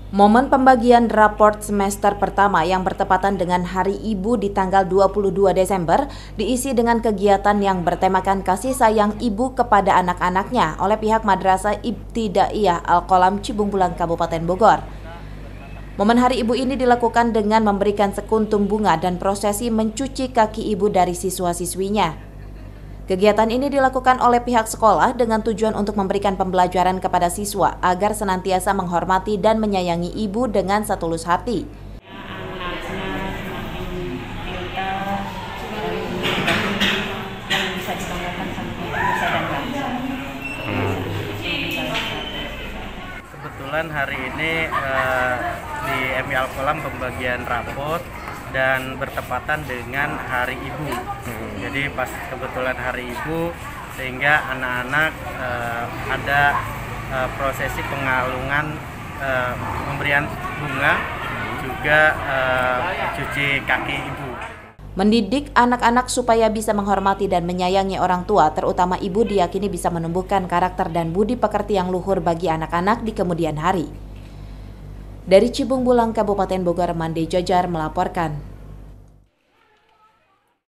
Momen pembagian raport semester pertama yang bertepatan dengan Hari Ibu di tanggal 22 Desember diisi dengan kegiatan yang bertemakan kasih sayang ibu kepada anak-anaknya oleh pihak Madrasah Ibtidaiyah Al-Qolam Cibung Bulang Kabupaten Bogor. Momen Hari Ibu ini dilakukan dengan memberikan sekuntum bunga dan prosesi mencuci kaki ibu dari siswa-siswinya. Kegiatan ini dilakukan oleh pihak sekolah dengan tujuan untuk memberikan pembelajaran kepada siswa agar senantiasa menghormati dan menyayangi ibu dengan setulus hati. Anak-anak semakin pintar dan bisa dibanggakan sama Indonesia dan bangsa. Kebetulan hari ini di MI Al-Qolam pembagian raport dan bertepatan dengan Hari Ibu. Jadi pas kebetulan Hari Ibu sehingga anak-anak ada prosesi pengalungan pemberian bunga juga cuci kaki ibu. Mendidik anak-anak supaya bisa menghormati dan menyayangi orang tua, terutama ibu, diyakini bisa menumbuhkan karakter dan budi pekerti yang luhur bagi anak-anak di kemudian hari. Dari Cibung Bulang, Kabupaten Bogor, Mande Jajar melaporkan.